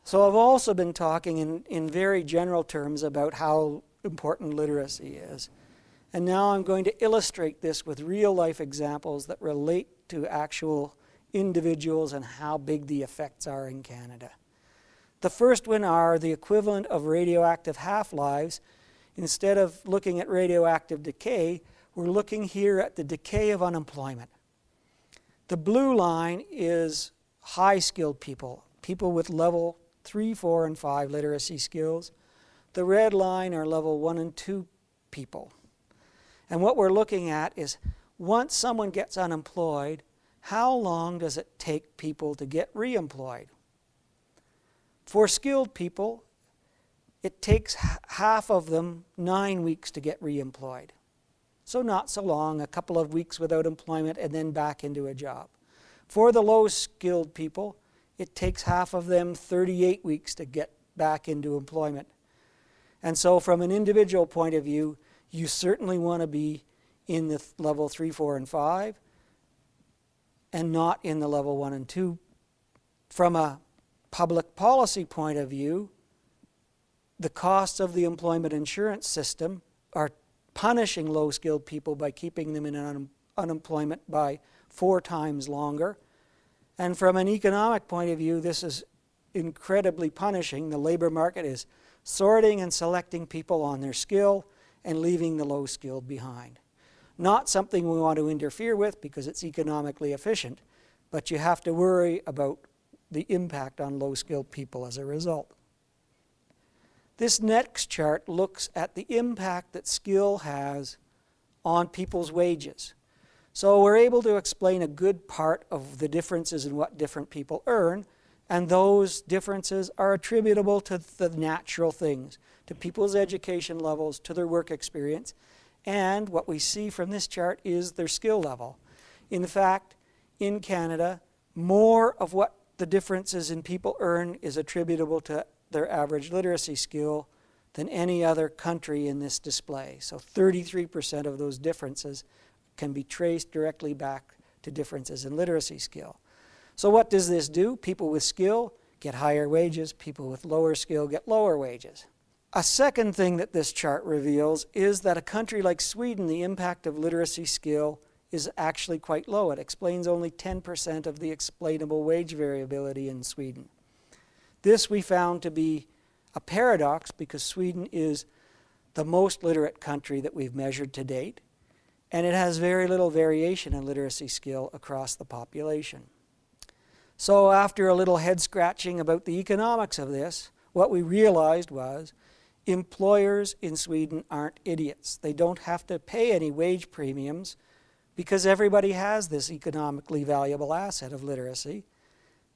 So I've also been talking in very general terms about how important literacy is. And now I'm going to illustrate this with real-life examples that relate to actual individuals and how big the effects are in Canada. The first one are the equivalent of radioactive half-lives. Instead of looking at radioactive decay, we're looking here at the decay of unemployment. The blue line is high-skilled people, people with level 3, 4, and 5 literacy skills. The red line are level 1 and 2 people. And what we're looking at is once someone gets unemployed, how long does it take people to get reemployed? For skilled people, it takes half of them 9 weeks to get reemployed. So not so long, a couple of weeks without employment and then back into a job. For the low-skilled people, it takes half of them 38 weeks to get back into employment. And so from an individual point of view, you certainly want to be in the level 3, 4, and 5 and not in the level 1 and 2. From a public policy point of view, the costs of the employment insurance system are punishing low-skilled people by keeping them in unemployment by 4 times longer. And from an economic point of view, this is incredibly punishing. The labor market is sorting and selecting people on their skill and leaving the low-skilled behind. Not something we want to interfere with because it's economically efficient, but you have to worry about the impact on low-skilled people as a result. This next chart looks at the impact that skill has on people's wages. So we're able to explain a good part of the differences in what different people earn, and those differences are attributable to the natural things, to people's education levels, to their work experience, and what we see from this chart is their skill level. In fact, in Canada, more of what the differences in people earn is attributable to their average literacy skill than any other country in this display. So 33% of those differences can be traced directly back to differences in literacy skill. So what does this do? People with skill get higher wages, people with lower skill get lower wages. A second thing that this chart reveals is that a country like Sweden, the impact of literacy skill is actually quite low. It explains only 10% of the explainable wage variability in Sweden. This we found to be a paradox because Sweden is the most literate country that we've measured to date, and it has very little variation in literacy skill across the population. So after a little head scratching about the economics of this, what we realized was employers in Sweden aren't idiots. They don't have to pay any wage premiums because everybody has this economically valuable asset of literacy.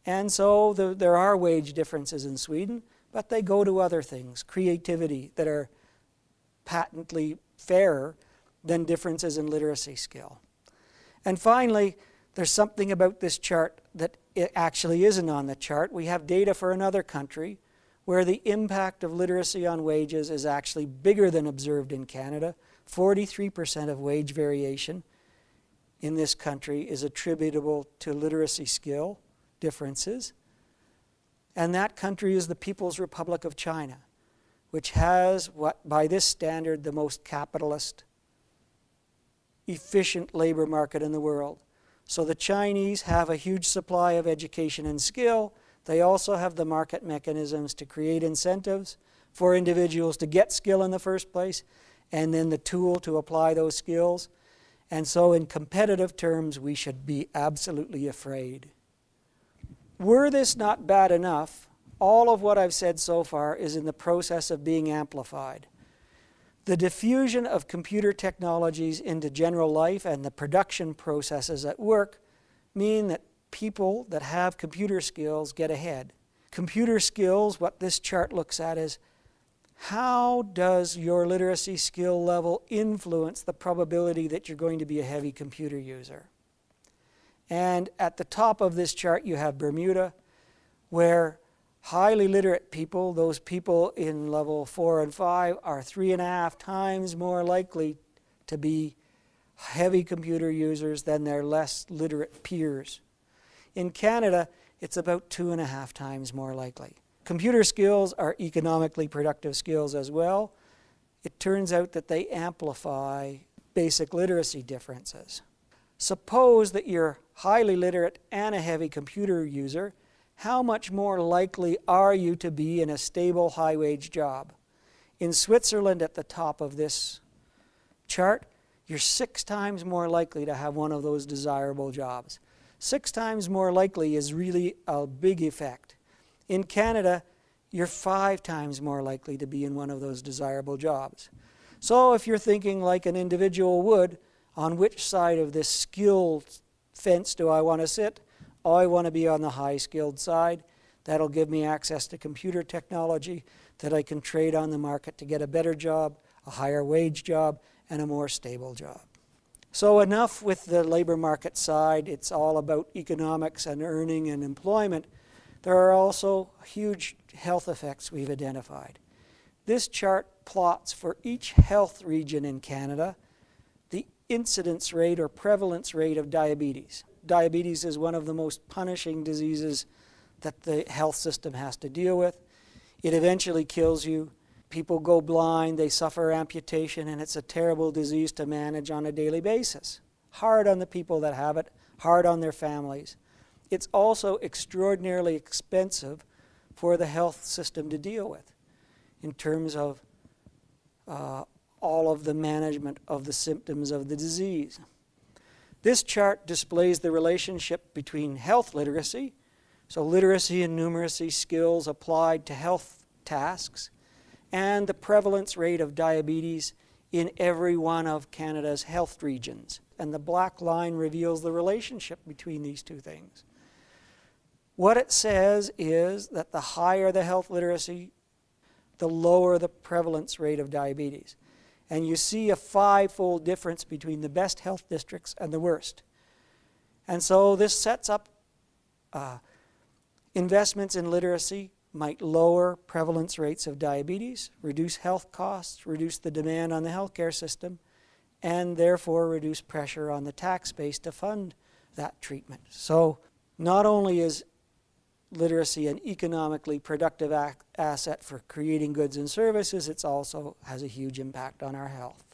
And so there are wage differences in Sweden, but they go to other things, creativity, that are patently fairer than differences in literacy skill. And finally, there's something about this chart that it actually isn't on the chart. We have data for another country where the impact of literacy on wages is actually bigger than observed in Canada. 43% of wage variation in this country is attributable to literacy skill differences. And that country is the People's Republic of China, which has what, by this standard, the most capitalist, efficient labor market in the world. So the Chinese have a huge supply of education and skill. They also have the market mechanisms to create incentives for individuals to get skill in the first place, and then the tool to apply those skills. And so in competitive terms, we should be absolutely afraid. Were this not bad enough, all of what I've said so far is in the process of being amplified. The diffusion of computer technologies into general life and the production processes at work mean that people that have computer skills get ahead. Computer skills, what this chart looks at is how does your literacy skill level influence the probability that you're going to be a heavy computer user. And at the top of this chart you have Bermuda, where highly literate people, those people in level 4 and 5, are 3.5 times more likely to be heavy computer users than their less literate peers. In Canada, it's about 2.5 times more likely. Computer skills are economically productive skills as well. It turns out that they amplify basic literacy differences. Suppose that you're highly literate and a heavy computer user. How much more likely are you to be in a stable, high-wage job? In Switzerland, at the top of this chart, you're 6 times more likely to have one of those desirable jobs. 6 times more likely is really a big effect. In Canada, you're 5 times more likely to be in one of those desirable jobs. So if you're thinking like an individual would, on which side of this skill fence do I want to sit? Oh, I want to be on the high-skilled side. That'll give me access to computer technology that I can trade on the market to get a better job, a higher wage job, and a more stable job. So enough with the labor market side. It's all about economics and earning and employment. There are also huge health effects we've identified. This chart plots for each health region in Canada the incidence rate or prevalence rate of diabetes. Diabetes is one of the most punishing diseases that the health system has to deal with. It eventually kills you. People go blind, they suffer amputation, and it's a terrible disease to manage on a daily basis. Hard on the people that have it, hard on their families. It's also extraordinarily expensive for the health system to deal with in terms of all of the management of the symptoms of the disease. This chart displays the relationship between health literacy, so literacy and numeracy skills applied to health tasks, and the prevalence rate of diabetes in every one of Canada's health regions. And the black line reveals the relationship between these two things. What it says is that the higher the health literacy, the lower the prevalence rate of diabetes. And you see a 5-fold difference between the best health districts and the worst. And so this sets up investments in literacy might lower prevalence rates of diabetes, reduce health costs, reduce the demand on the healthcare system, and therefore reduce pressure on the tax base to fund that treatment. So not only is literacy an economically productive asset for creating goods and services, it also has a huge impact on our health.